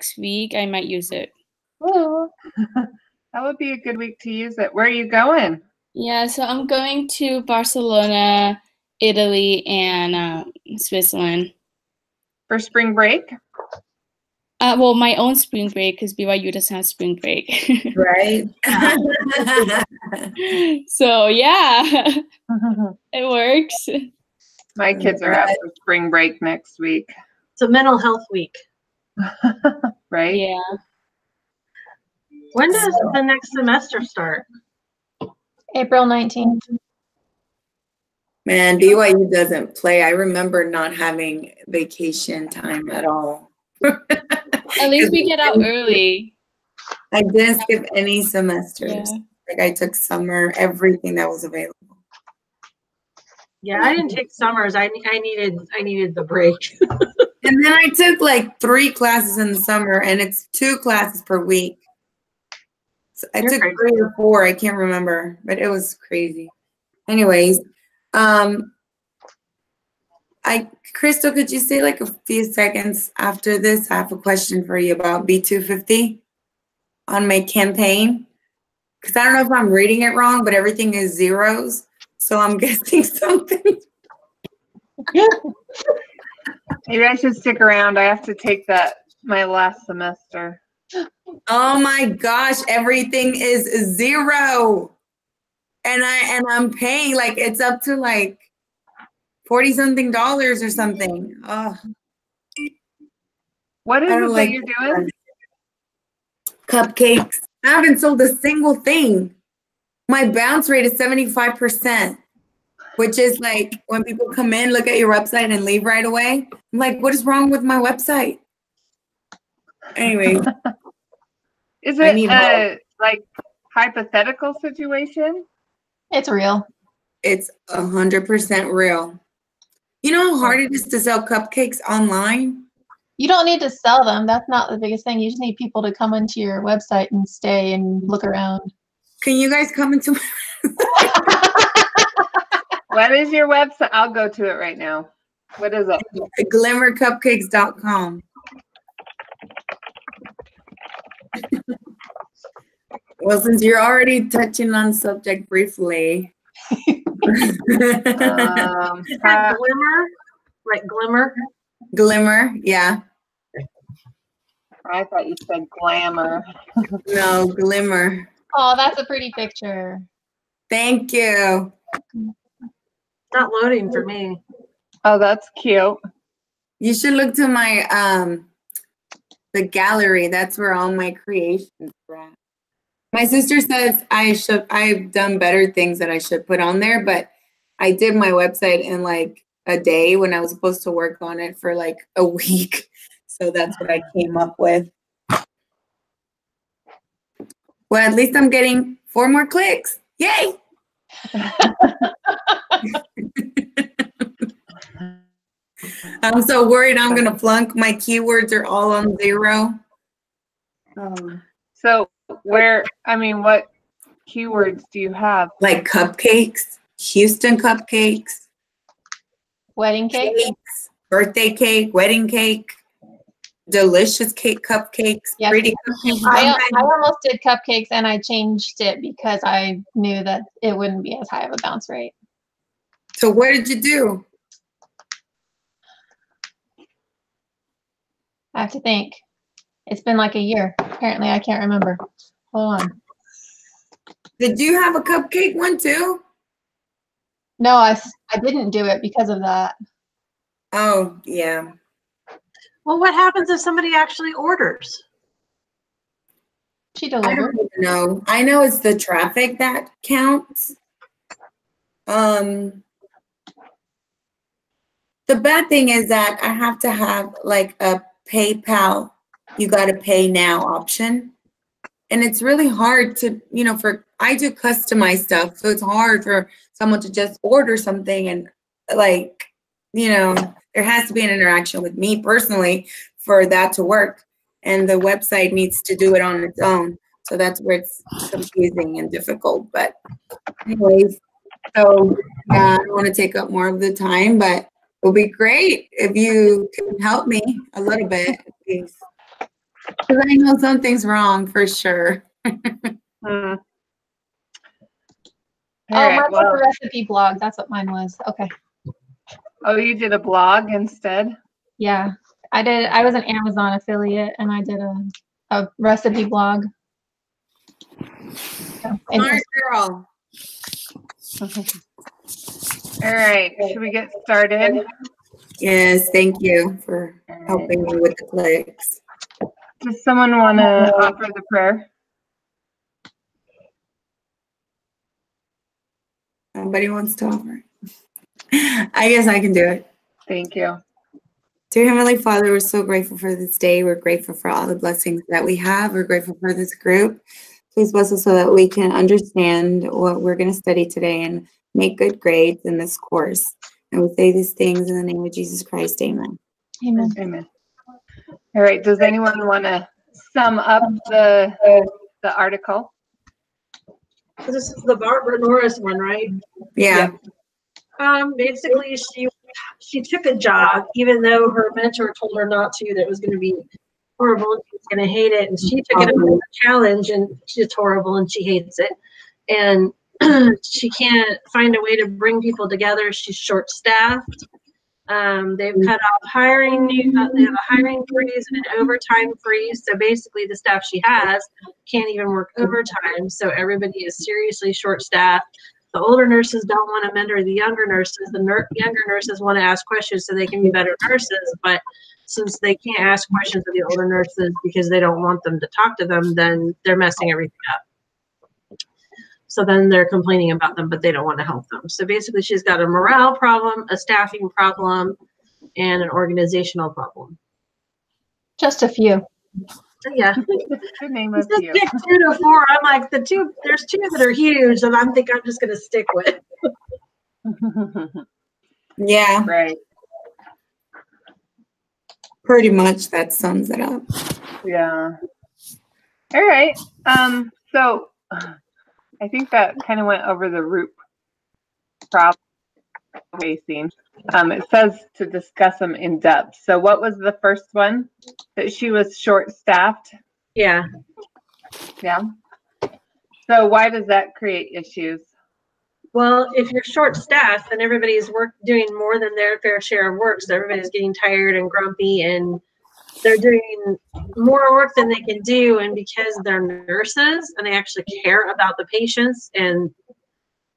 next week, I might use it. Ooh. That would be a good week to use it. Where are you going? Yeah, so I'm going to Barcelona, Italy, and Switzerland. For spring break? Well, my own spring break, because BYU doesn't have spring break. Right? So, yeah, it works. My kids are out for spring break next week. It's a mental health week. Right? Yeah. When does the next semester start? April 19th. Man, BYU doesn't play. I remember not having vacation time at all. At least we get out early. I didn't skip any semesters. Yeah. Like I took summer, everything that was available. Yeah, I didn't take summers. I needed the break. And then I took like 3 classes in the summer, and it's 2 classes per week. So I took crazy. 3 or 4, I can't remember, but it was crazy. Anyways, Crystal, could you say like a few seconds after this? I have a question for you about B250 on my campaign. Because I don't know if I'm reading it wrong, but everything is zeros. So I'm guessing something. You guys should stick around. I have to take my last semester. Oh my gosh, everything is 0. And I'm paying like it's up to like $40-something or something. Oh. What is it that you're doing? Cupcakes. I haven't sold a single thing. My bounce rate is 75%, which is like when people come in, look at your website and leave right away. I'm like, what is wrong with my website? Anyway. Is it a like hypothetical situation? It's real. It's 100% real. You know how hard it is to sell cupcakes online? You don't need to sell them. That's not the biggest thing. You just need people to come into your website and stay and look around. Can you guys come into What is your website? I'll go to it right now. What is it? glimmercupcakes.com. Well, since you're already touching on subject briefly. Glimmer? Right, Glimmer? Glimmer, yeah. I thought you said glamour. No, Glimmer. Oh, that's a pretty picture. Thank you. It's not loading for me. Oh, that's cute. You should look to my the gallery. That's where all my creations are at. My sister says I've done better things that I should put on there, but I did my website in like a day when I was supposed to work on it for like a week. So that's what I came up with. Well, at least I'm getting 4 more clicks. Yay! I'm so worried I'm going to flunk. My keywords are all on 0. So what keywords do you have? Like cupcakes, Houston cupcakes, Wedding cake? cakes, birthday cake, wedding cake, delicious cake, cupcakes, Yes. pretty cupcakes. I almost did cupcakes and I changed it because I knew that it wouldn't be as high of a bounce rate. So what did you do? I have to think. It's been like a year. Apparently, I can't remember. Hold on. Did you have a cupcake one too? No, I didn't do it because of that. Oh, yeah. Well, what happens if somebody actually orders? She I delivered. don't even know. I know it's the traffic that counts. The bad thing is that I have to have like a PayPal, you got to pay now option. And it's really hard to, I do customized stuff. So it's hard for someone to just order something and like, there has to be an interaction with me personally for that to work. And the website needs to do it on its own. So that's where it's confusing and difficult. But anyways, so yeah, I don't want to take up more of the time, but it would be great if you can help me a little bit, please. 'Cause I know something's wrong for sure. Hmm. Oh, All right, mine was well, a recipe blog. That's what mine was. Okay. oh, you did a blog instead? Yeah. I was an Amazon affiliate and I did a recipe blog. So, Smart girl. All right, should we get started? Yes, thank you for All right. helping me with the clicks. Does someone want to offer the prayer? Nobody wants to offer. I guess I can do it. Thank you. Dear Heavenly Father, we're so grateful for this day. We're grateful for all the blessings that we have. We're grateful for this group. Please bless us so that we can understand what we're going to study today and make good grades in this course. And we say these things in the name of Jesus Christ. Amen. Amen. Amen. All right, does anyone want to sum up the article? So this is the Barbara Norris one, right? Yeah. Basically, she took a job, even though her mentor told her not to, that it was going to be horrible and she was going to hate it. And she took it as a challenge, and it's horrible and she hates it. And she can't find a way to bring people together. She's short-staffed. They've cut off hiring. They have a hiring freeze and an overtime freeze. So basically, the staff she has can't even work overtime. So everybody is seriously short-staffed. The older nurses don't want to mentor the younger nurses. The younger nurses want to ask questions so they can be better nurses. But since they can't ask questions of the older nurses because they don't want them to talk to them, then they're messing everything up. So then they're complaining about them, but they don't want to help them. So basically, she's got a morale problem, a staffing problem, and an organizational problem. Just a few. So yeah. Good name of Just you. pick 2 to 4. I'm like, there's 2 that are huge, and I'm just going to stick with. Yeah, Right. pretty much that sums it up. Yeah. All right. So I think that kind of went over the root problem facing. It says to discuss them in depth. So what was the first one? That she was short-staffed? Yeah. Yeah. So why does that create issues? Well, if you're short-staffed, then everybody's doing more than their fair share of work. So everybody's getting tired and grumpy, and they're doing more work than they can do. And because they're nurses and they actually care about the patients, and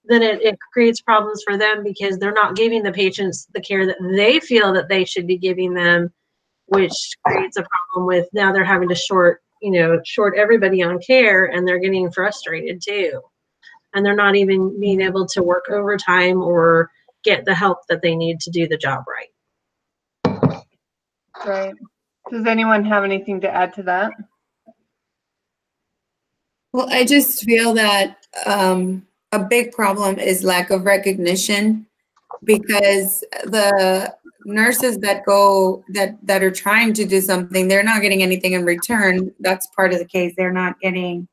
then it creates problems for them because they're not giving the patients the care that they feel that they should be giving them, which creates a problem with now they're having to short everybody on care, and they're getting frustrated too. And they're not even being able to work overtime or get the help that they need to do the job right. Right. Does anyone have anything to add to that? Well, I just feel that a big problem is lack of recognition, because the nurses that are trying to do something, they're not getting anything in return. That's part of the case. They're not getting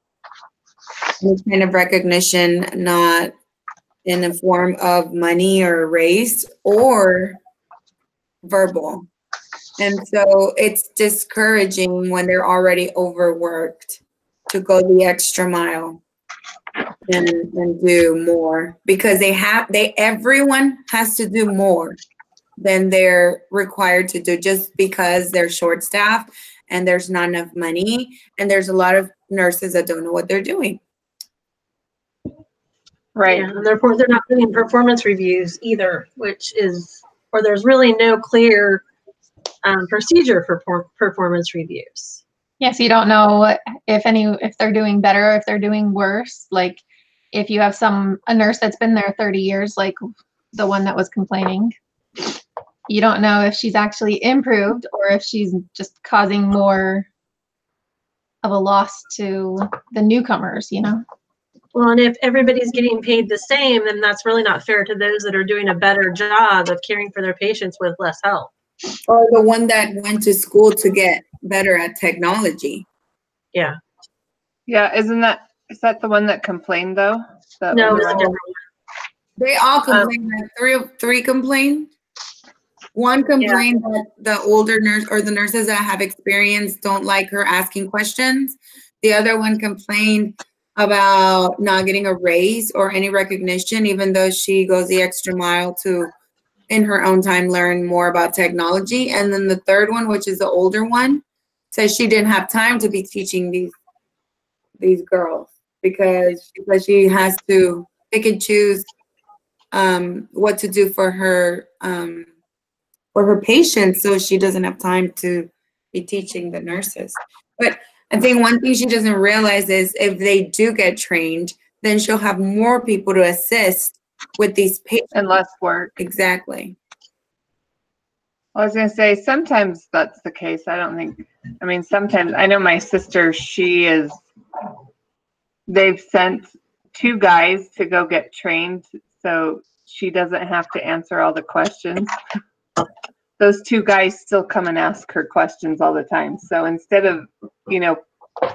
any kind of recognition, not in the form of money or raise or verbal. And so it's discouraging when they're already overworked to go the extra mile and do more, because everyone has to do more than they're required to do, just because they're short staffed and there's not enough money, and there's a lot of nurses that don't know what they're doing. Right. Yeah, and therefore they're not doing performance reviews either, or there's really no clear procedure for performance reviews. Yeah, so you don't know if they're doing better or if they're doing worse. Like if you have a nurse that's been there 30 years, like the one that was complaining, you don't know if she's actually improved or if she's just causing more of a loss to the newcomers, Well, and if everybody's getting paid the same, then that's really not fair to those that are doing a better job of caring for their patients with less help. Or the one that went to school to get better at technology. Yeah. Yeah. Is that the one that complained though? No, it's a different one. They all complained. Three complained. One complained that the older nurse or the nurses that have experience don't like her asking questions. The other one complained about not getting a raise or any recognition, even though she goes the extra mile to, in her own time, learn more about technology. And then the third one, which is the older one, says she didn't have time to be teaching these girls because she has to pick and choose what to do for her patients, so she doesn't have time to be teaching the nurses. But I think one thing she doesn't realize is if they do get trained, then she'll have more people to assist with these patients. And less work. Exactly. I was going to say, sometimes that's the case. I mean, sometimes, I know my sister, they've sent 2 guys to go get trained so she doesn't have to answer all the questions. Those 2 guys still come and ask her questions all the time. So instead of,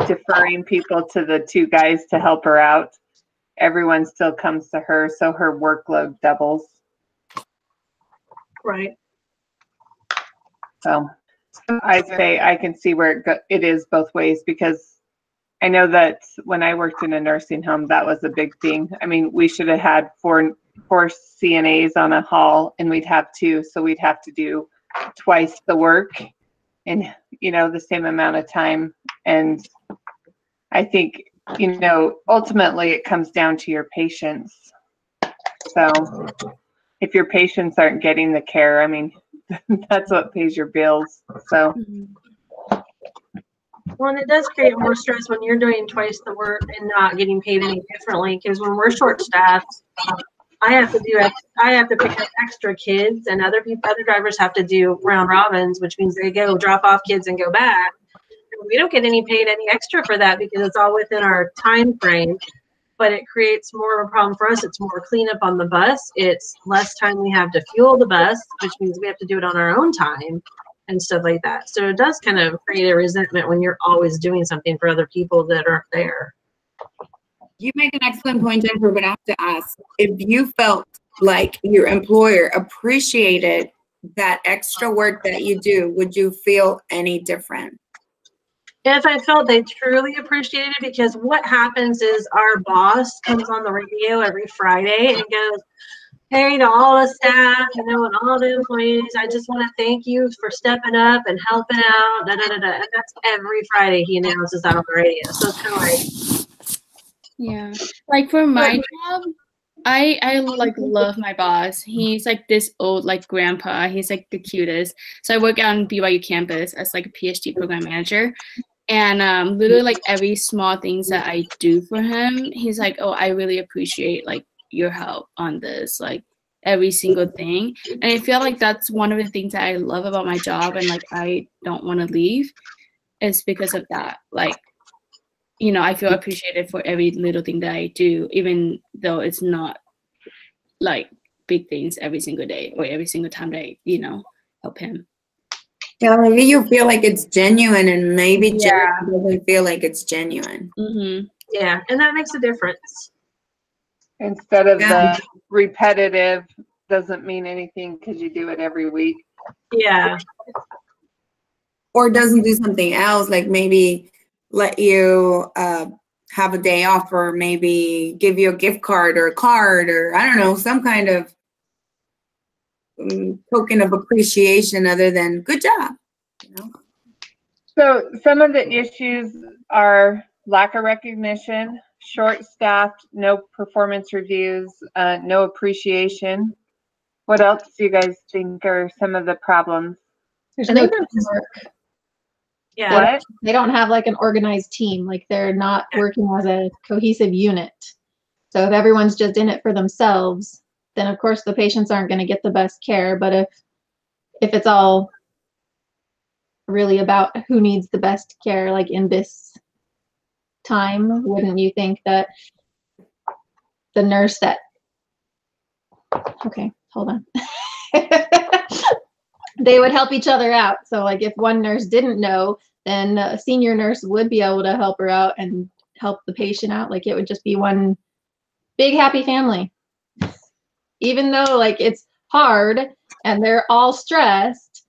deferring people to the 2 guys to help her out, everyone still comes to her. So her workload doubles. Right. So I say I can see where it is both ways, because I know that when I worked in a nursing home, that was a big thing. I mean, we should have had four CNAs on a hall, and we'd have 2. So we'd have to do twice the work in, the same amount of time. And I think, ultimately it comes down to your patients. So if your patients aren't getting the care, I mean, that's what pays your bills. So. Well, and it does create more stress when you're doing twice the work and not getting paid any differently. Because when we're short-staffed, I have to pick up extra kids, and other drivers have to do round robins, which means they go drop off kids and go back. And we don't get any extra for that because it's all within our time frame. But it creates more of a problem for us. It's more cleanup on the bus. It's less time we have to fuel the bus, which means we have to do it on our own time and stuff like that. So it does kind of create a resentment when you're always doing something for other people that aren't there. You make an excellent point, Jennifer, but I have to ask, if you felt like your employer appreciated that extra work that you do, would you feel any different? If I felt they truly appreciated it, because what happens is our boss comes on the radio every Friday and goes, "Hey, to all the staff, and all the employees, I just want to thank you for stepping up and helping out." Da, da, da, da. And that's every Friday he announces that on the radio. So it's kind of like, yeah, like for my job, I like love my boss. He's like this old like grandpa. He's like the cutest. So I work on BYU campus as like a PhD program manager. And literally like every small things that I do for him, he's like, "Oh, I really appreciate like your help on this, like every single thing." And I feel like that's one of the things that I love about my job, and like I don't want to leave, is because of that. Like, I feel appreciated for every little thing that I do, even though it's not like big things every single day or every single time that I, help him. Yeah, maybe you feel like it's genuine, and maybe Jennifer doesn't feel like it's genuine. Mm-hmm. Yeah, and that makes a difference. Instead of the repetitive, doesn't mean anything because you do it every week. Yeah. Or doesn't do something else, like maybe let you have a day off, or maybe give you a gift card or a card, or I don't know, some kind of token of appreciation other than good job. So some of the issues are lack of recognition, short-staffed, no performance reviews, no appreciation. What else do you guys think are some of the problems? There's no teamwork. Yeah. What? They don't have like an organized team. Like they're not working as a cohesive unit. So if everyone's just in it for themselves, then of course the patients aren't going to get the best care. But if it's all really about who needs the best care, like in this time, wouldn't you think that the nurse that, okay, hold on. They would help each other out. So like if one nurse didn't know, then a senior nurse would be able to help her out and help the patient out. Like it would just be one big happy family. Even though like it's hard and they're all stressed.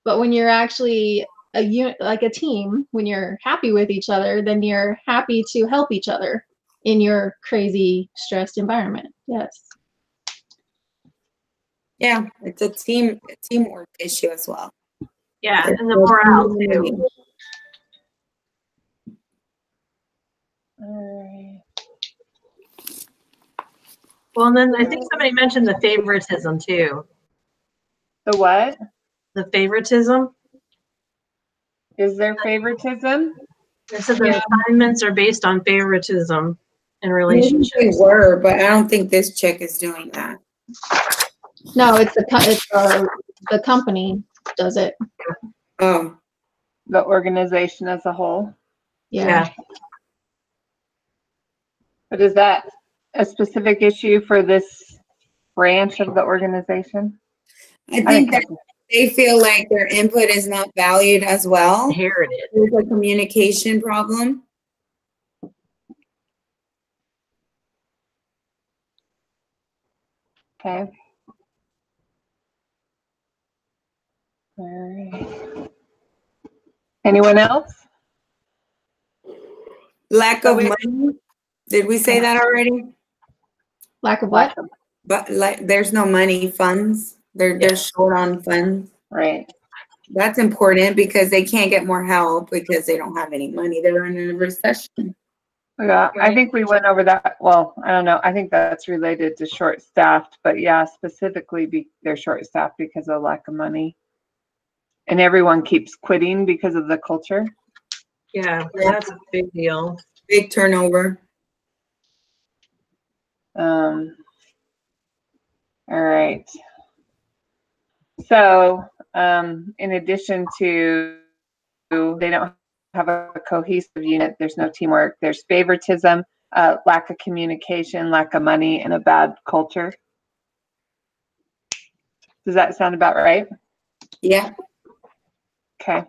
But when you're actually a unit, like a team, when you're happy with each other, then you're happy to help each other in your crazy stressed environment. Yes. Yeah, it's a teamwork issue as well. Yeah, and the morale too. All right. Well, and then I think somebody mentioned the favoritism too. The what? The favoritism. Is there favoritism? They said the assignments are based on favoritism in Maybe relationships. they were, but I don't think this chick is doing that. No, it's the company does it. Oh, The organization as a whole? Yeah. But is that a specific issue for this branch of the organization? I think that they feel like their input is not valued as well. Inherited. There's a communication problem. Okay. All right. Anyone else? Lack of money. Did we say that already? Lack of what? But like, there's no money, funds. They're short on funds. Right. That's important because they can't get more help because they don't have any money. They're in a recession. Yeah, I think we went over that. Well, I don't know. I think that's related to short-staffed, but yeah, specifically they're short-staffed because of lack of money. And everyone keeps quitting because of the culture. Yeah, that's a big deal. Big turnover. All right. So, in addition to they don't have a cohesive unit, there's no teamwork, there's favoritism, lack of communication, lack of money, and a bad culture. Does that sound about right? Yeah. Okay.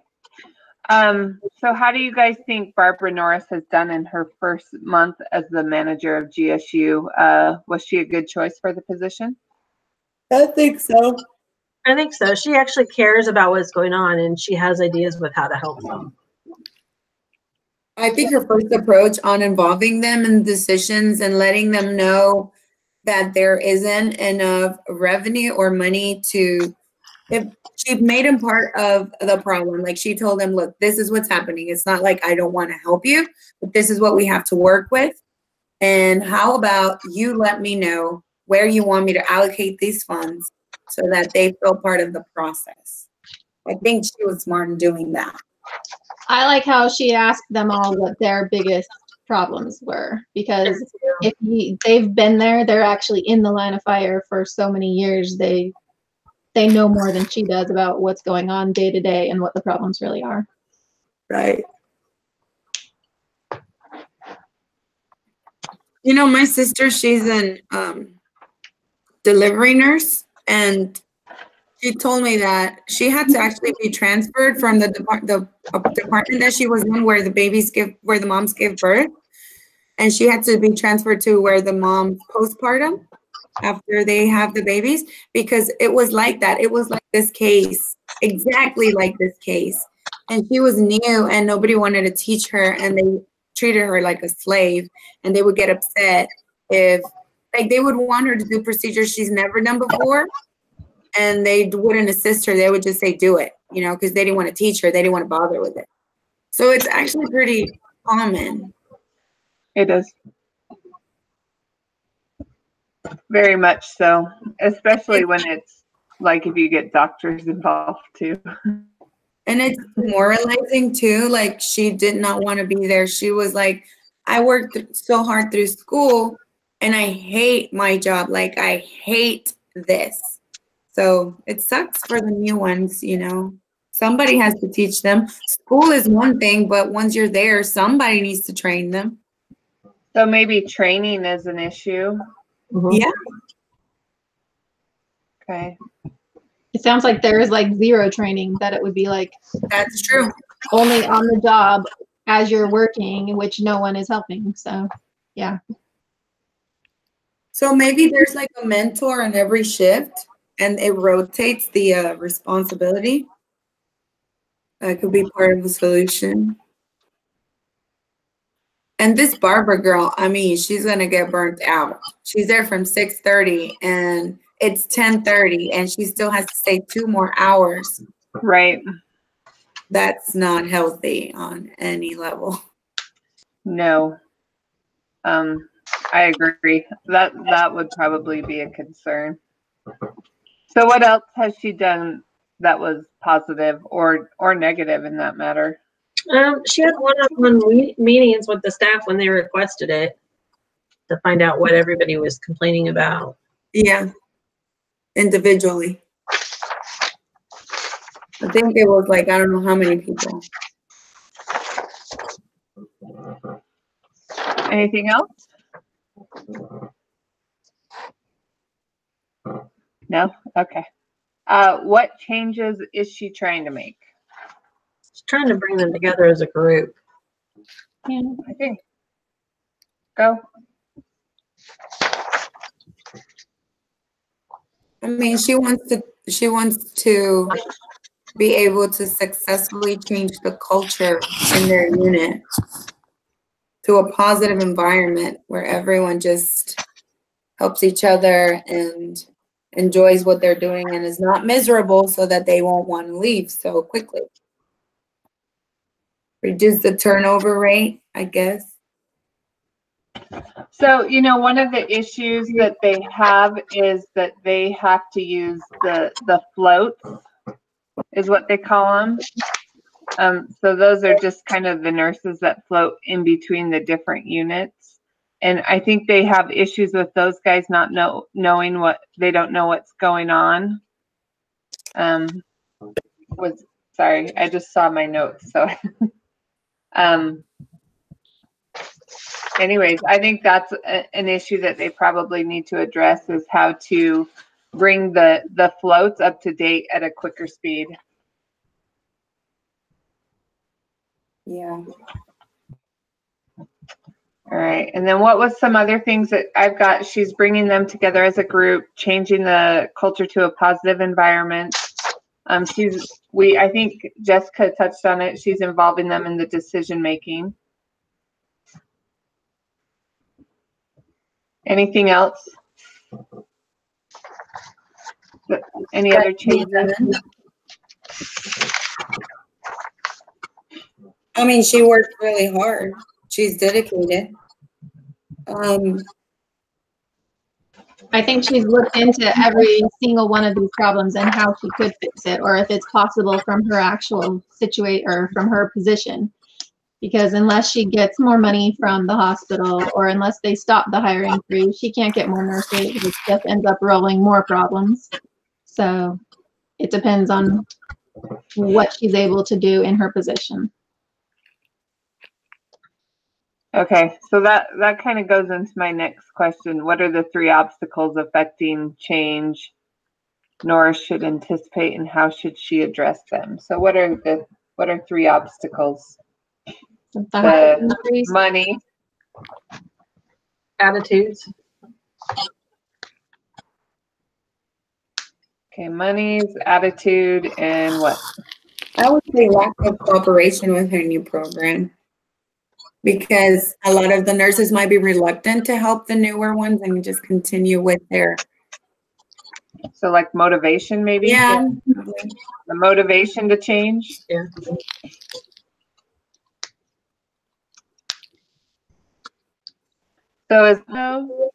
So how do you guys think Barbara Norris has done in her first month as the manager of GSU? Was she a good choice for the position? I think so. I think so. She actually cares about what's going on and she has ideas with how to help them. I think her first approach on involving them in decisions and letting them know that there isn't enough revenue or money to, if she made him part of the problem. Like she told him, look, this is what's happening. It's not like I don't want to help you, but this is what we have to work with. And how about you let me know where you want me to allocate these funds so that they feel part of the process. I think she was smart in doing that. I like how she asked them all what their biggest problems were, because if they've been there, they're actually in the line of fire for so many years. They know more than she does about what's going on day to day and what the problems really are. Right. You know, my sister, she's an delivery nurse, and she told me that she had to actually be transferred from the department that she was in, where the moms give birth, and she had to be transferred to where the moms postpartum after they have the babies, because it was like that. It was like this case, exactly like this case, and she was new, and nobody wanted to teach her, and they treated her like a slave, and they would get upset if, like, they would want her to do procedures she's never done before, and they wouldn't assist her. They would just say, do it, you know, because they didn't want to teach her. They didn't want to bother with it. So it's actually pretty common. It is. Very much so, especially when it's like if you get doctors involved too. And it's demoralizing too. Like, she did not want to be there. She was like, I worked so hard through school and I hate my job. Like, I hate this. So it sucks for the new ones, you know. Somebody has to teach them. School is one thing, but once you're there, somebody needs to train them. So maybe training is an issue. Mm-hmm. Yeah. Okay. It sounds like there is like zero training, that it would be like That's true. only on the job as you're working, in which no one is helping. So, yeah. So maybe there's like a mentor on every shift, and it rotates the responsibility. That could be part of the solution. And this Barbara girl, I mean, she's gonna get burnt out. She's there from 6:30 and it's 10:30 and she still has to stay 2 more hours. Right. That's not healthy on any level. No. I agree. That would probably be a concern. So what else has she done that was positive or negative in that matter? She had one-on-one meetings with the staff when they requested it to find out what everybody was complaining about. Yeah, individually. I think it was like, I don't know how many people. Anything else? No? Okay. What changes is she trying to make? She's trying to bring them together as a group. Yeah. Okay. Go. I mean, she wants to be able to successfully change the culture in their unit to a positive environment where everyone just helps each other and enjoys what they're doing and is not miserable so that they won't want to leave so quickly. Reduce the turnover rate, I guess. So, you know, one of the issues that they have is that they have to use the floats, is what they call them. So those are just kind of the nurses that float in between the different units. And I think they have issues with those guys not knowing what, they don't know what's going on. Sorry, I just saw my notes. So, anyways, I think that's an issue that they probably need to address, is how to bring the floats up to date at a quicker speed. Yeah. All right. And then what was some other things that I've got? She's bringing them together as a group, changing the culture to a positive environment. I think Jessica touched on it. She's involving them in the decision making. Anything else? Any other changes? I mean, she worked really hard. She's dedicated. I think she's looked into every single one of these problems and how she could fix it, or if it's possible from her actual situation or from her position. Because unless she gets more money from the hospital, or unless they stop the hiring freeze, she can't get more nurses. It just ends up rolling more problems. So it depends on what she's able to do in her position. Okay, so that kind of goes into my next question. What are the 3 obstacles affecting change Nora should anticipate, and how should she address them? So what are 3 obstacles? The money, Attitudes. okay, monies, attitude, and what? I would say lack of cooperation with her new program, because a lot of the nurses might be reluctant to help the newer ones and just continue with their. So like motivation, maybe? Yeah. The motivation to change? Yeah. So is no.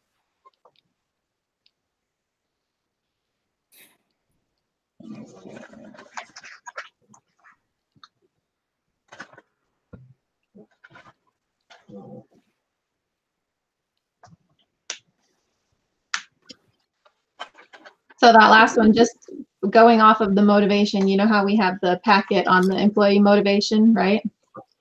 So that last one, just going off of the motivation, you know how we have the packet on the employee motivation, right?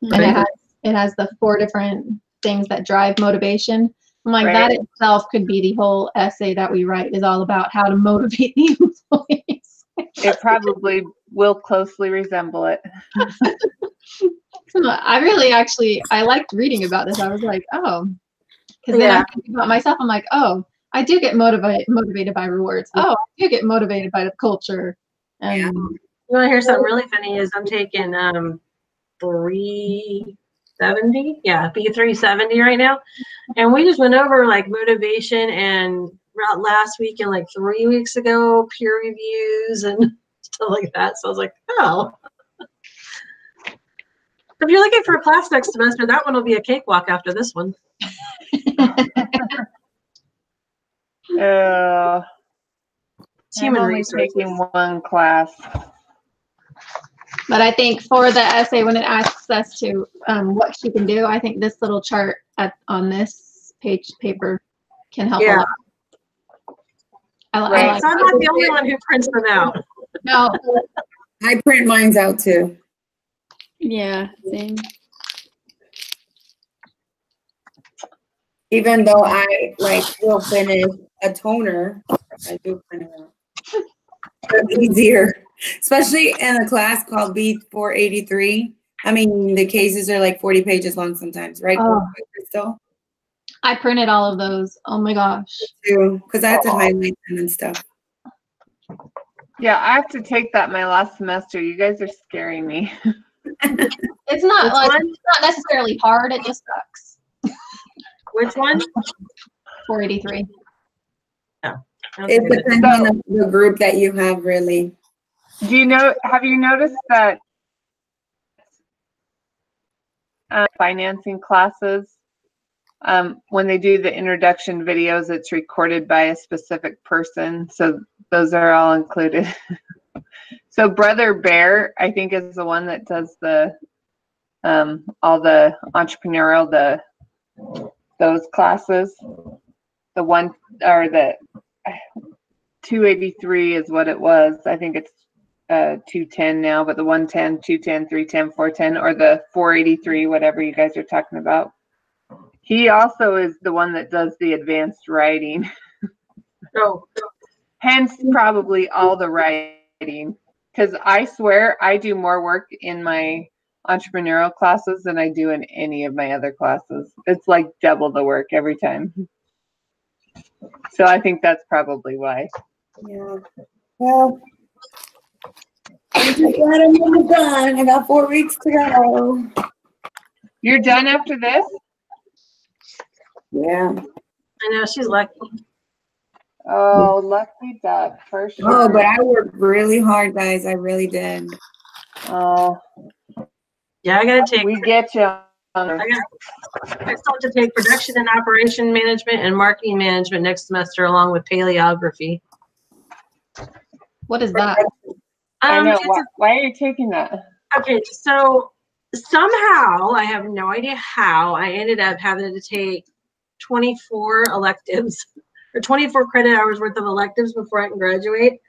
And it has the 4 different things that drive motivation. I'm like, Right. that itself could be the whole essay that we write, is all about how to motivate the employees. It probably will closely resemble it. I liked reading about this. I was like, oh, because then I'm thinking about myself. I'm like, oh, I do get motivated by rewards. Oh, I do get motivated by the culture. And Yeah. You want to hear something really funny? Is I'm taking 370, yeah, B370 right now, and we just went over like motivation and last week and like 3 weeks ago peer reviews and stuff like that. So I was like, oh, if you're looking for a class next semester, that one will be a cakewalk after this one. It's I'm human only resources. taking one class. but I think for the essay, when it asks us to what she can do, I think this little chart on this paper can help a Yeah. lot. I Right. like So I'm not the only one who prints them out. no, I print mines out too. Yeah, same. Even though I like will finish a toner, I do print it out. It's easier, especially in a class called B483. I mean, the cases are like 40 pages long sometimes, right? Oh. Crystal? I printed all of those. Oh my gosh. Too, because I had to highlight them and stuff. Yeah, I have to take that my last semester. You guys are scaring me. It's not Which like one? it's not necessarily hard. It just sucks. Which one? 483. It depends on the group that you have, really. Do you know, have you noticed that financing classes, when they do the introduction videos, it's recorded by a specific person. So those are all included. So Brother Bear, I think, is the one that does the all the entrepreneurial, those classes. The one, or the 283 is what it was. I think it's 210 now, but the 110, 210, 310, 410, or the 483, whatever you guys are talking about. He also is the one that does the advanced writing. Oh, Hence probably all the writing. Because I swear I do more work in my entrepreneurial classes than I do in any of my other classes. It's like double the work every time. So I think that's probably why. Yeah. Well, I'm just glad I'm almost done. I got 4 weeks to go. You're done after this? Yeah. I know, she's lucky. Oh, lucky duck, for sure. Oh, but I worked really hard, guys. I really did. Oh, Yeah, I gotta take. we get you. I still have to take production and operation management and marketing management next semester, along with paleography. What is that? I know. It's Why are you taking that? okay, so somehow, I have no idea how, I ended up having to take 24 electives, or 24 credit hours worth of electives before I can graduate.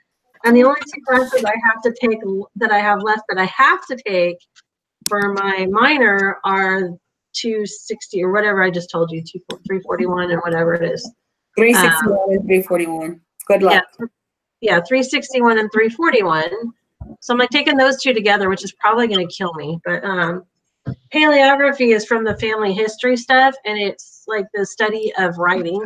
And the only 2 classes I have to take, that I have left that I have to take for my minor, are 260 or whatever I just told you, 341 and whatever it is. 361 and 341. Good luck. Yeah, 361 and 341. So I'm like taking those 2 together, which is probably going to kill me. But paleography is from the family history stuff, and it's like the study of writing.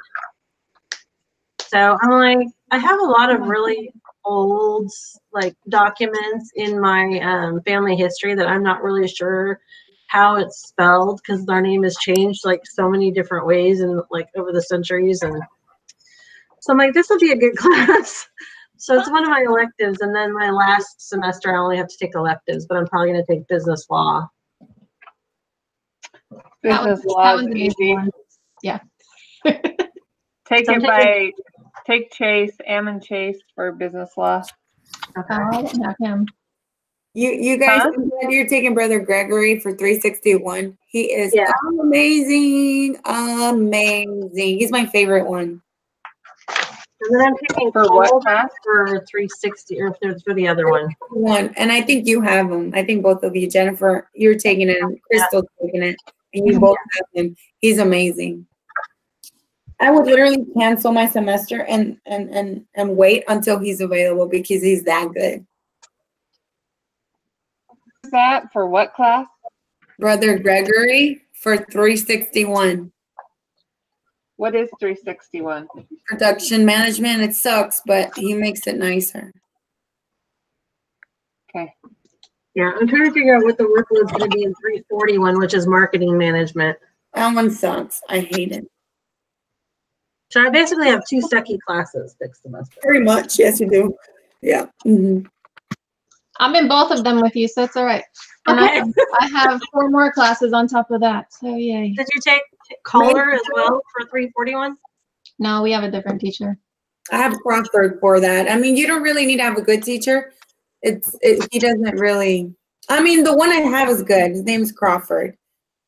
So I'm like, I have a lot of really old like documents in my family history that I'm not really sure how it's spelled, because our name has changed like so many different ways and like over the centuries. And so I'm like, this will be a good class. So it's one of my electives, and then my last semester I only have to take electives, but I'm probably going to take business law. Business law is easy. Yeah. Take Chase, Ammon Chase for business law. Okay. I didn't have him. You guys, Huh? I'm glad you're taking Brother Gregory for 361. He is amazing. Amazing. He's my favorite one. And then I'm taking For what class? For 360, or for the other one. And I think you have him. I think both of you, Jennifer, you're taking it, and Crystal's taking it, and you both have him. He's amazing. I would literally cancel my semester and wait until he's available, because he's that good. That for what class? Brother Gregory for 361. What is 361? Production management. It sucks, but he makes it nicer. Okay. Yeah, I'm trying to figure out what the workload's going to be in 341, which is marketing management. That one sucks. I hate it. So I basically have 2 sucky classes next semester. Very much. Yes, you do. Yeah. Mm-hmm. I'm in both of them with you, so it's all right. And Okay. I have 4 more classes on top of that, so yay. Did you take Caller as well for 341? No, we have a different teacher. I have Crawford for that. I mean, you don't really need to have a good teacher. He doesn't really. I mean, the one I have is good. His name's Crawford.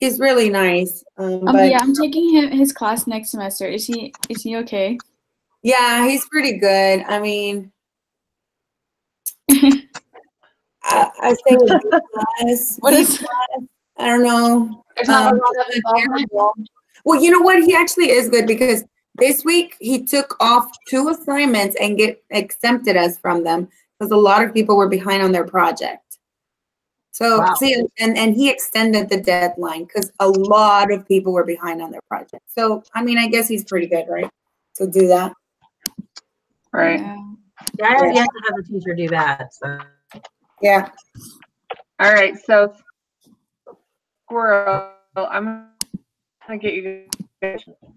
He's really nice. But yeah, I'm taking his class next semester. Is he okay? yeah, he's pretty good. I mean, I say with B class. What B is- class, I don't know. There's not a lot of involvement. Well, you know what? He actually is good because this week he took off 2 assignments and exempted us from them because a lot of people were behind on their project. So Wow. see, and he extended the deadline because a lot of people were behind on their project. So I mean, I guess he's pretty good, right? To do that. Right. Yeah. Yeah, I have yet to have a teacher do that. So. Yeah. All right. So, Squirrel, I'm gonna get you.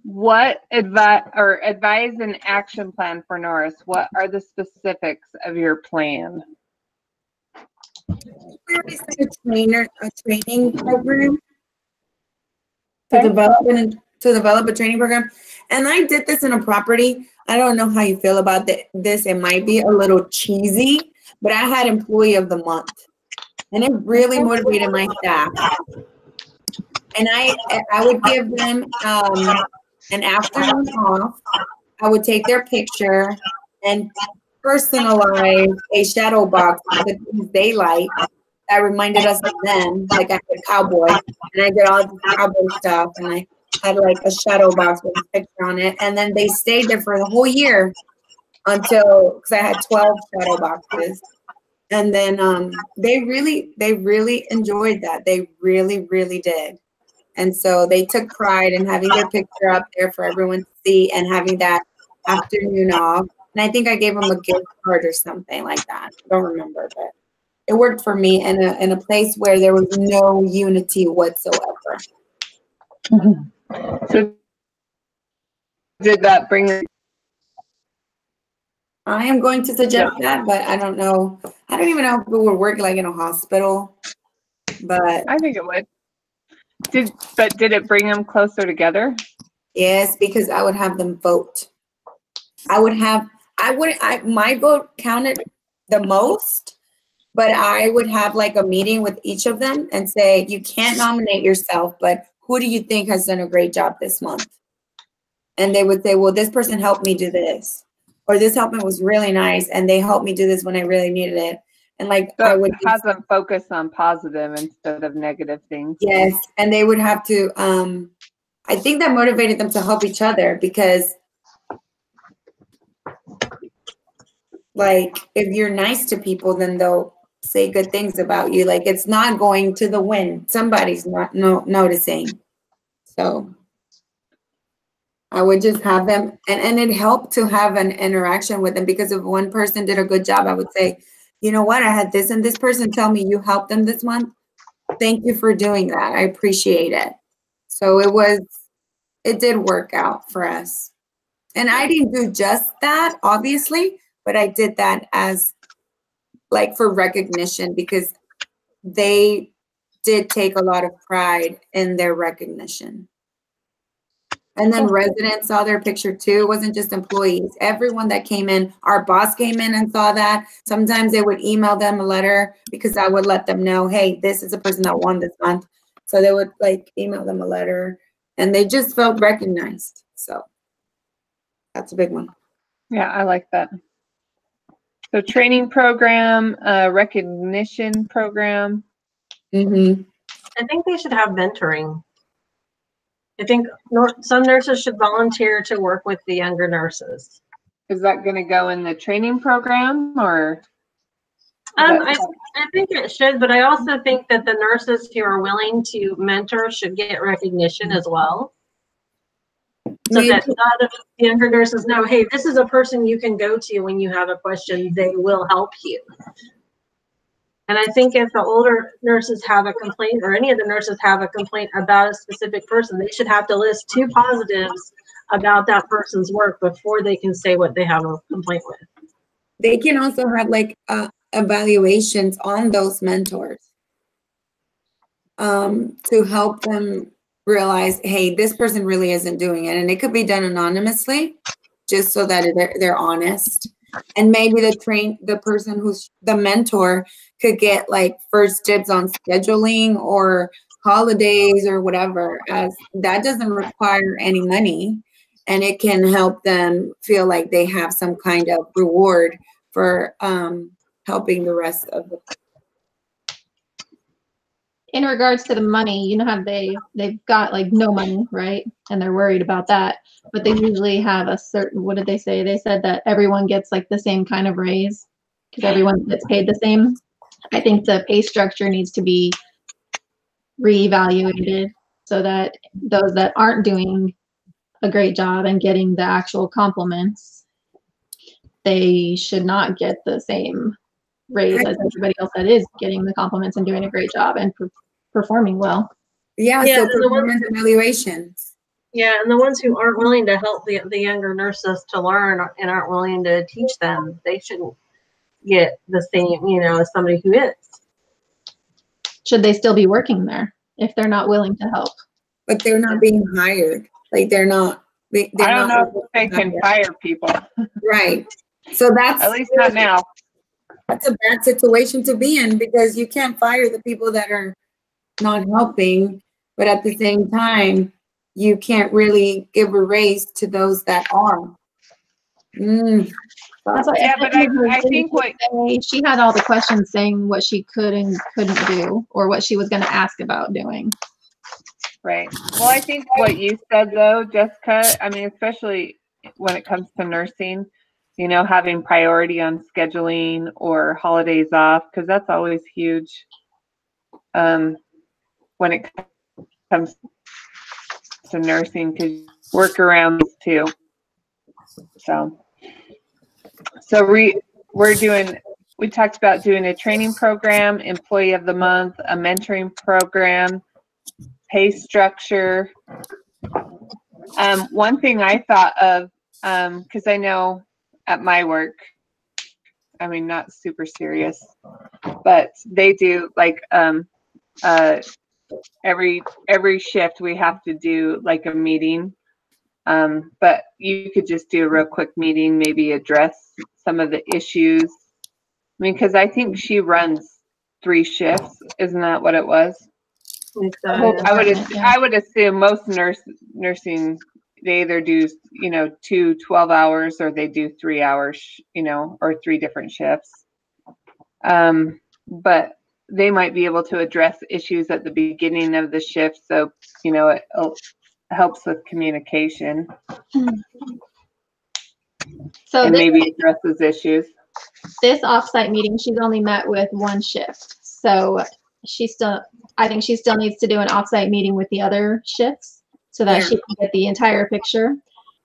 What advise an action plan for Norris? What are the specifics of your plan? We already started a training program Okay. to develop a training program, and I did this in a property. I don't know how you feel about this. It might be a little cheesy, but I had Employee of the Month, and it really motivated my staff. And I would give them an afternoon off. I would take their picture and personalize a shadow box with the things they like that reminded us of them. Like I had a cowboy, and I did all the cowboy stuff, and I had like a shadow box with a picture on it. And then they stayed there for the whole year until, because I had 12 shadow boxes. And then they really enjoyed that. They really, really did. And so they took pride in having their picture up there for everyone to see and having that afternoon off. And I think I gave them a gift card or something like that. I don't remember, but it worked for me in a place where there was no unity whatsoever. So, did that bring? I am going to suggest that, but I don't know. I don't even know if it would work like in a hospital, but I think it would. Did it bring them closer together? yes, because I would have them vote. My vote counted the most, but I would have like a meeting with each of them and say, you can't nominate yourself, but who do you think has done a great job this month? And they would say, well, this person helped me do this, or this helpment was really nice, and they helped me do this when I really needed it. And like So I would have them focus on positive instead of negative things. yes, and they would have to. I think that motivated them to help each other because, like, if you're nice to people, then they'll say good things about you. Like, it's not going to the wind. Somebody's not noticing. So I would just have them, and it helped to have an interaction with them because if one person did a good job, I would say, you know what, I had this and this person tell me you helped them this month. Thank you for doing that. I appreciate it. So it did work out for us. And I didn't do just that, obviously, but I did that as like for recognition because they did take a lot of pride in their recognition. And then residents saw their picture too. It wasn't just employees. Everyone that came in, our boss came in and saw that. Sometimes they would email them a letter because I would let them know, hey, this is a person that won this month. So they would like email them a letter and they just felt recognized. So that's a big one. Yeah, I like that. So training program, recognition program. Mm-hmm. I think they should have mentoring. I think some nurses should volunteer to work with the younger nurses. Is that going to go in the training program or? I think it should, but I also think that the nurses who are willing to mentor should get recognition as well. So Maybe. that the younger nurses know, hey, this is a person you can go to when you have a question. They will help you. And I think if the older nurses have a complaint, or any of the nurses have a complaint about a specific person, they should have to list 2 positives about that person's work before they can say what they have a complaint with. They can also have like evaluations on those mentors to help them realize, hey, this person really isn't doing it. And it could be done anonymously, just so that they're honest. And maybe the person who's the mentor could get like first dibs on scheduling or holidays or whatever, as that doesn't require any money, and it can help them feel like they have some kind of reward for helping the rest of the. In regards to the money, you know how they've got like no money, right? And they're worried about that. But they usually have a certain, what did they say? They said that everyone gets like the same kind of raise because everyone gets paid the same. I think the pay structure needs to be reevaluated so that those that aren't doing a great job and getting the actual compliments, they should not get the same raise as everybody else that is getting the compliments and doing a great job and performing well. Yeah, so performance evaluations. Yeah, and the ones who aren't willing to help the younger nurses to learn and aren't willing to teach them, they shouldn't get the same, as somebody who is. Should they still be working there if they're not willing to help? But they're not being hired. Like they're not. I don't know if they can fire people. Right. So that's at least not now. That's a bad situation to be in, because you can't fire the people that are not helping, but at the same time, you can't really give a raise to those that are. That's why Yeah, but I think what she had all the questions saying what she could and couldn't do, or what she was going to ask about doing. Right. Well, I think what you said though, Jessica, I mean, especially when it comes to nursing, having priority on scheduling or holidays off, because that's always huge when it comes to nursing, because work around these too. So we talked about doing a training program, employee of the month, a mentoring program, pay structure. One thing I thought of, because I know at my work, I mean, not super serious, but they do like every shift we have to do like a meeting. But you could just do a real quick meeting, maybe address some of the issues. I mean, because I think she runs 3 shifts. Isn't that what it was? I would assume most nursing, they either do 2 12 hours or they do 3 hours, or 3 different shifts. But they might be able to address issues at the beginning of the shift, so it helps with communication. So and maybe addresses issues. This offsite meeting, she's only met with 1 shift, so I think she still needs to do an offsite meeting with the other shifts so that she can get the entire picture.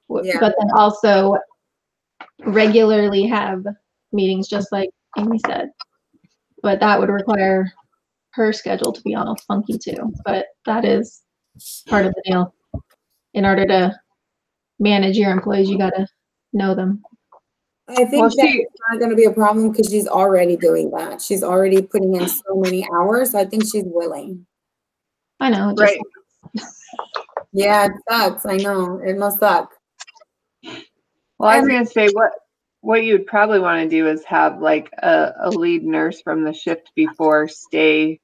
Yeah. But then also regularly have meetings, just like Amy said. But that would require her schedule to be all funky too. But that is part of the deal. In order to manage your employees, you got to know them. I think that's not going to be a problem because she's already doing that. She's already putting in so many hours. I think she's willing. I know. Right. Yeah, it sucks. I know. It must suck. Well, I was going to say what you'd probably want to do is have like a lead nurse from the shift before stay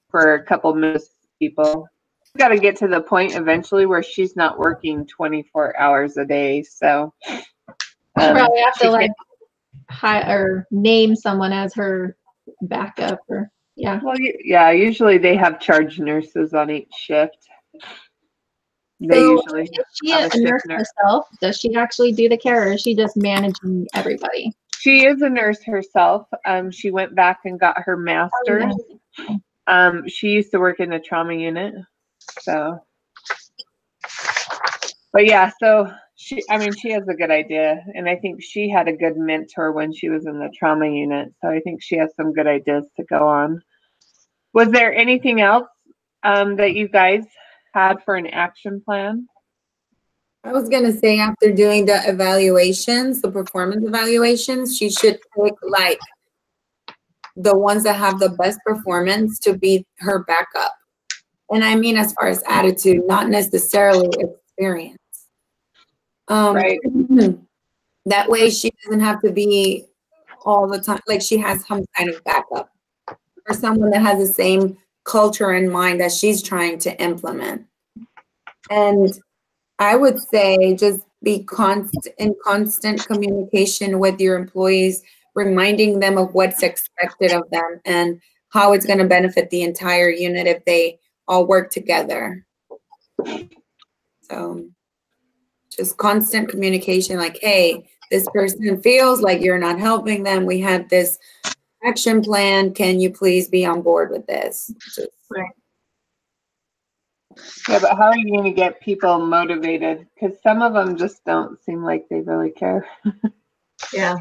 for a couple minutes, people. Got to get to the point eventually where she's not working 24 hours a day. So probably have to like hire or name someone as her backup, or yeah. Well, yeah. Usually they have charge nurses on each shift. They usually. Is she a nurse herself? Does she actually do the care, or is she just managing everybody? She is a nurse herself. She went back and got her master's. She used to work in the trauma unit. So But yeah, so she has a good idea, and I think she had a good mentor when she was in the trauma unit. So I think she has some good ideas to go on. Was there anything else that you guys had for an action plan? I was going to say, after doing the evaluations, the performance evaluations, she should pick like the ones that have the best performance to be her backup. And I mean, as far as attitude, not necessarily experience. Right. That way she doesn't have to be all the time, like she has some kind of backup, or someone that has the same culture in mind that she's trying to implement. And I would say just be in constant communication with your employees, reminding them of what's expected of them and how it's going to benefit the entire unit if they all work together. So just constant communication, like, hey, this person feels like you're not helping them. We had this action plan. Can you please be on board with this? Right. Yeah, but how are you going to get people motivated? Because some of them just don't seem like they really care. Yeah.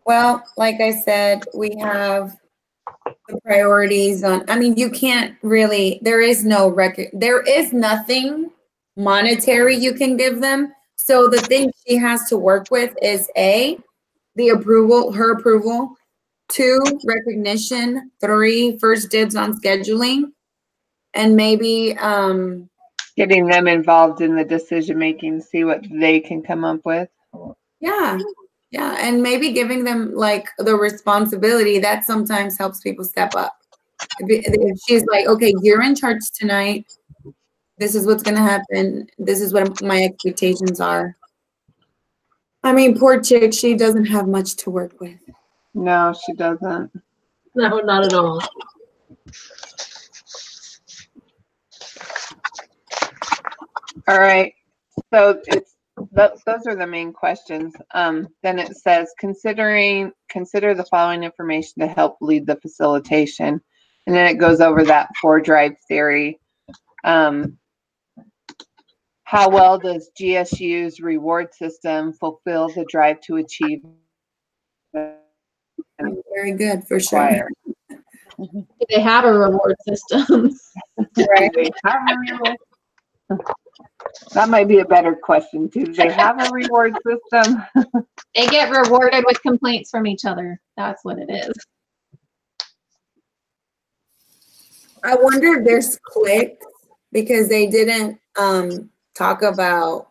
Well, like I said, we have the priorities on, I mean, you can't really, there is nothing monetary you can give them. So the thing she has to work with is her approval, 2, recognition, 3, first dibs on scheduling, and maybe getting them involved in the decision making, see what they can come up with. Yeah, and maybe giving them like the responsibility that sometimes helps people step up. If she's like, okay, you're in charge tonight. This is what's going to happen. This is what my expectations are. I mean, poor chick, she doesn't have much to work with. No, she doesn't. No, not at all. All right. So those are the main questions. Then it says, consider the following information to help lead the facilitation. And then it goes over that 4-drive theory. How well does GSU's reward system fulfill the drive to achieve? Very good, for sure. They have a reward system. Right. That might be a better question too. Do they have a reward system? They get rewarded with complaints from each other. That's what it is. I wonder if there's clicks, because they didn't talk about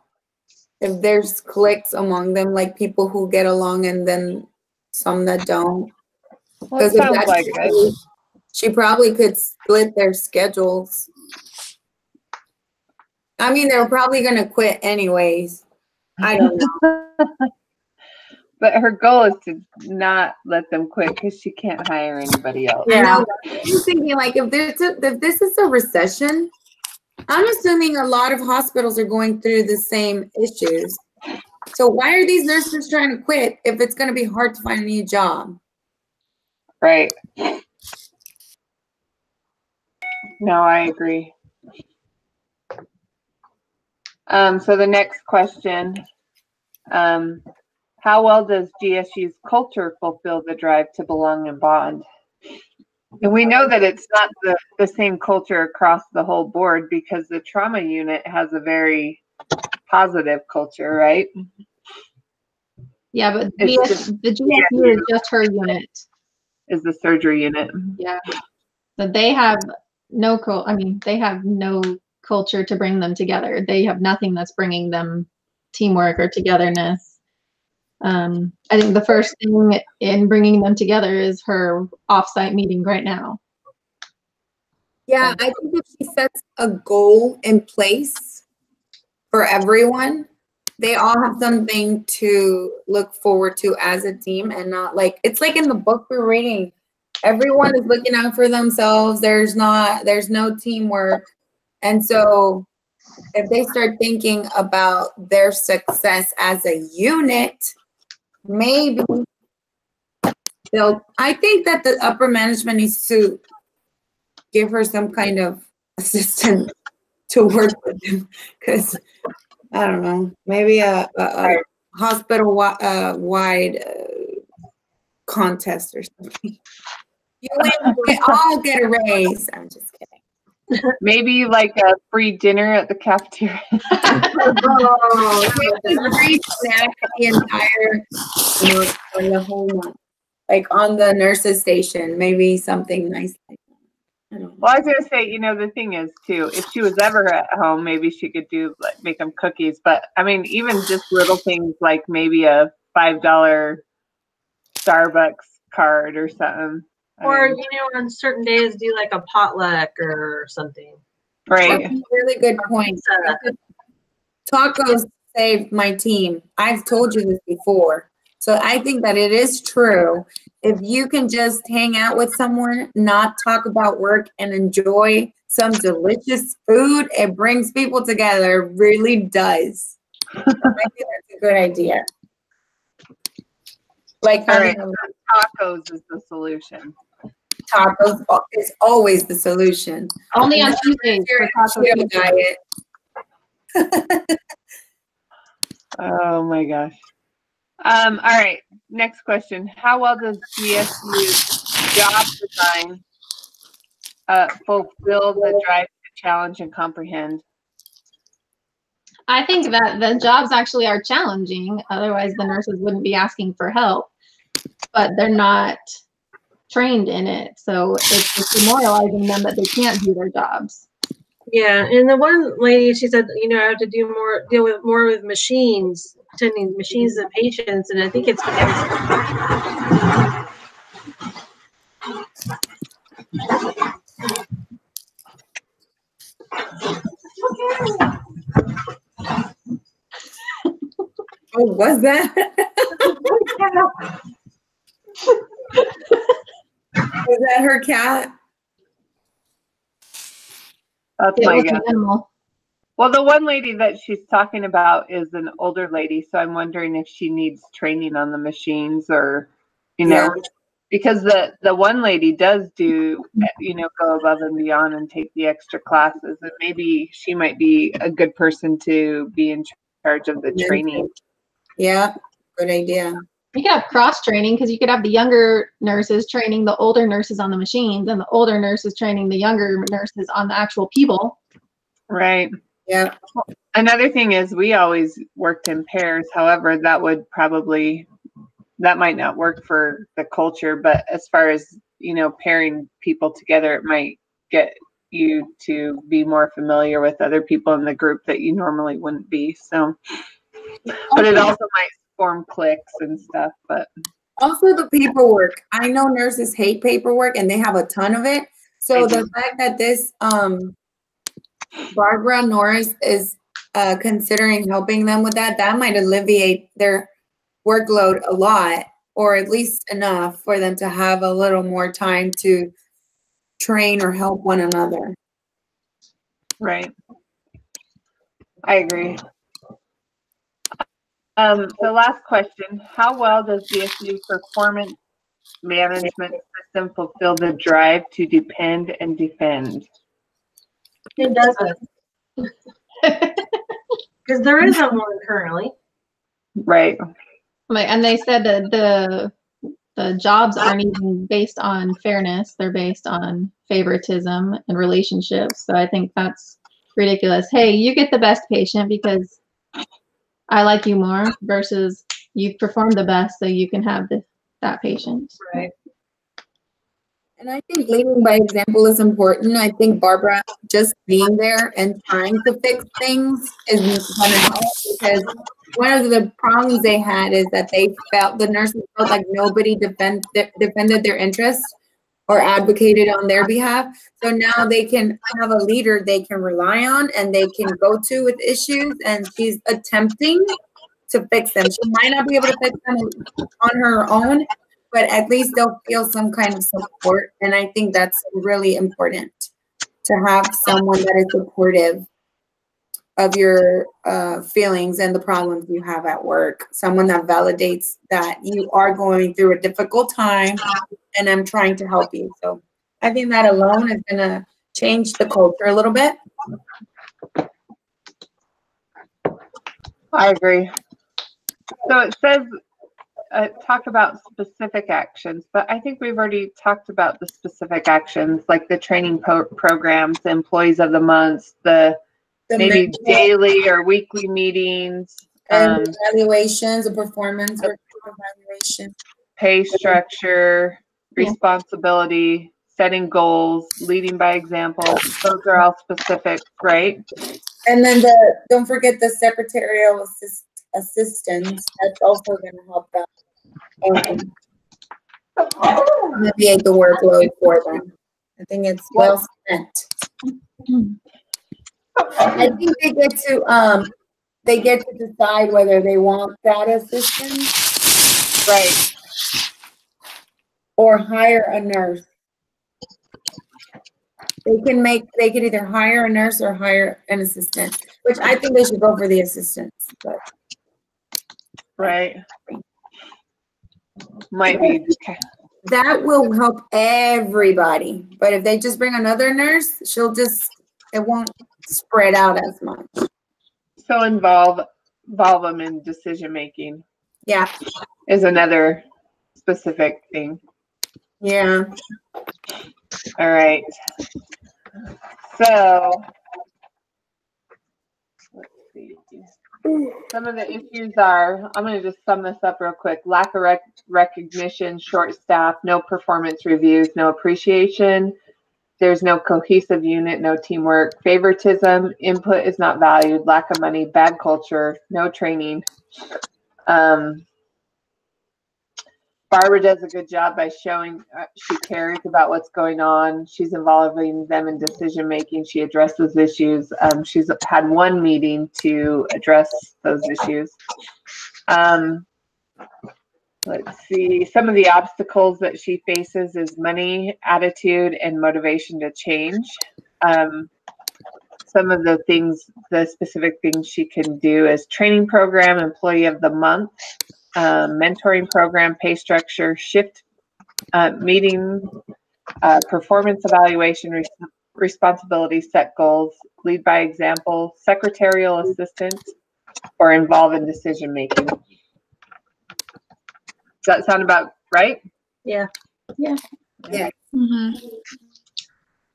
if there's cliques among them, like people who get along and then some that don't. Well, it sounds like it. She probably could split their schedules. I mean, they're probably going to quit anyways. I don't know. But her goal is to not let them quit because she can't hire anybody else. Yeah. I know. I'm thinking, like, if this is a recession, I'm assuming a lot of hospitals are going through the same issues. So why are these nurses trying to quit if it's going to be hard to find a new job? Right. No, I agree. So the next question, how well does GSU's culture fulfill the drive to belong and bond? And we know that it's not the same culture across the whole board, because the trauma unit has a very positive culture, right? Yeah, but the GSU is just her unit. Is the surgery unit. Yeah. So they have no culture to bring them together. They have nothing that's bringing them teamwork or togetherness. I think the first thing in bringing them together is her offsite meeting right now. Yeah, I think if she sets a goal in place for everyone, they all have something to look forward to as a team, and not like, it's like in the book we're reading, everyone is looking out for themselves. There's no teamwork. And so if they start thinking about their success as a unit, maybe I think that the upper management needs to give her some kind of assistant to work with them, because I don't know, maybe a hospital wide contest or something. You win, we all get a raise. I'm just kidding. Maybe like a free dinner at the cafeteria. Free snack the entire month or the whole month, like on the nurses station. Maybe something nice like that. I don't know. Well, I was gonna say, the thing is too, if she was ever at home, maybe she could do like make them cookies. But I mean, even just little things like maybe a $5 Starbucks card or something. Or, on certain days, do like a potluck or something. Right. That's a really good point. Tacos saved my team. I've told you this before. So I think that it is true. If you can just hang out with someone, not talk about work, and enjoy some delicious food, it brings people together. It really does. I think that's a good idea. Like, all right, tacos is the solution. Tacos is always the solution. Only on Tuesdays for taco diet. Oh my gosh. All right. Next question. How well does GSU's job design fulfill the drive to challenge and comprehend? I think that the jobs actually are challenging. Otherwise, the nurses wouldn't be asking for help. But they're not trained in it, so it's demoralizing them that they can't do their jobs. Yeah, and the one lady, she said, I have to deal more with machines, attending machines and patients, and I think it's Oh, was that? Was that her cat? That's my guess. Well, the one lady that she's talking about is an older lady, so I'm wondering if she needs training on the machines or, because the one lady does do, go above and beyond and take the extra classes, and maybe she might be a good person to be in charge of the training. Yeah, good idea. You could have cross training because you could have the younger nurses training the older nurses on the machines and the older nurses training the younger nurses on the actual people. Right. Yeah. Another thing is we always worked in pairs. However, that might not work for the culture, but as far as, pairing people together, it might get you to be more familiar with other people in the group that you normally wouldn't be. So, but it also might form cliques and stuff, but also the paperwork. I know nurses hate paperwork and they have a ton of it. So the fact that this Barbara Norris is considering helping them with that might alleviate their workload a lot, or at least enough for them to have a little more time to train or help one another. Right. I agree. The last question, how well does GSU's performance management system fulfill the drive to depend and defend? It doesn't. Because there isn't one currently. Right. And they said that the jobs aren't even based on fairness. They're based on favoritism and relationships. So I think that's ridiculous. Hey, you get the best patient because I like you more versus you perform the best so you can have that patient. Right. And I think leading by example is important. I think Barbara just being there and trying to fix things is going to help, because one of the problems they had is that the nurses felt like nobody defended their interests or advocated on their behalf. So now they can have a leader they can rely on and they can go to with issues, and she's attempting to fix them. She might not be able to fix them on her own, but at least they'll feel some kind of support. And I think that's really important, to have someone that is supportive of your feelings and the problems you have at work. Someone that validates that you are going through a difficult time and I'm trying to help you. So I think that alone is going to change the culture a little bit. I agree. So it says talk about specific actions, but I think we've already talked about the specific actions, like the training programs, the employees of the month, the maybe mental daily or weekly meetings, and evaluations, the performance evaluation, pay structure, responsibility, setting goals, leading by example. Those are all specific, right? and then don't forget the secretarial assistance. That's also going to help them alleviate the workload for them. I think it's well spent. I think they get to decide whether they want that assistance, Right. or hire a nurse. They can either hire a nurse or hire an assistant, which I think they should go for the assistants. But right. Might be. That will help everybody. But if they just bring another nurse, it won't spread out as much. So involve them in decision making. Yeah. Is another specific thing. Yeah. All right. So let's see. Some of the issues are, I'm going to just sum this up real quick. Lack of recognition, short staff, no performance reviews, no appreciation. There's no cohesive unit, no teamwork, favoritism, input is not valued, lack of money, bad culture, no training. Barbara does a good job by showing she cares about what's going on. She's involving them in decision making. She addresses issues. She's had one meeting to address those issues. Let's see. Some of the obstacles that she faces is money, attitude, and motivation to change. Some of the specific things she can do is training program, employee of the month, mentoring program, pay structure, shift meeting, performance evaluation, responsibility, set goals, lead by example, secretarial assistant, or involve in decision making. Does that sound about right? Yeah. Yeah. Mm-hmm.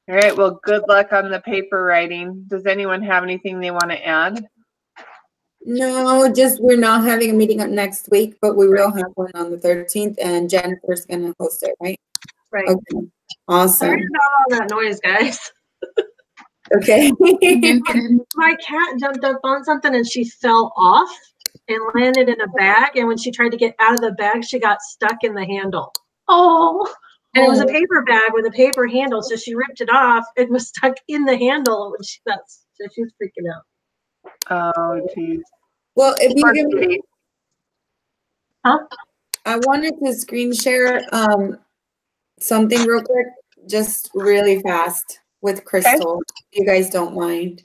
All right. Well, good luck on the paper writing. Does anyone have anything they want to add? No, just we're not having a meeting up next week, but we will have one on the 13th, and Jennifer's going to host it, right? Right. Okay. Awesome. Sorry about all that noise, guys. Okay. My cat jumped up on something and she fell off and landed in a bag. And when she tried to get out of the bag, she got stuck in the handle. Oh. And it was a paper bag with a paper handle. So she ripped it off. It was stuck in the handle when so she was freaking out. Oh, geez. Well, if you give me, Huh? I wanted to screen share something real quick, just really fast with Crystal. If you guys don't mind.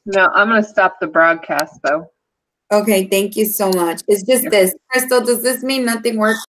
No, I'm going to stop the broadcast though. Okay, thank you so much. It's just this. Crystal, does this mean nothing works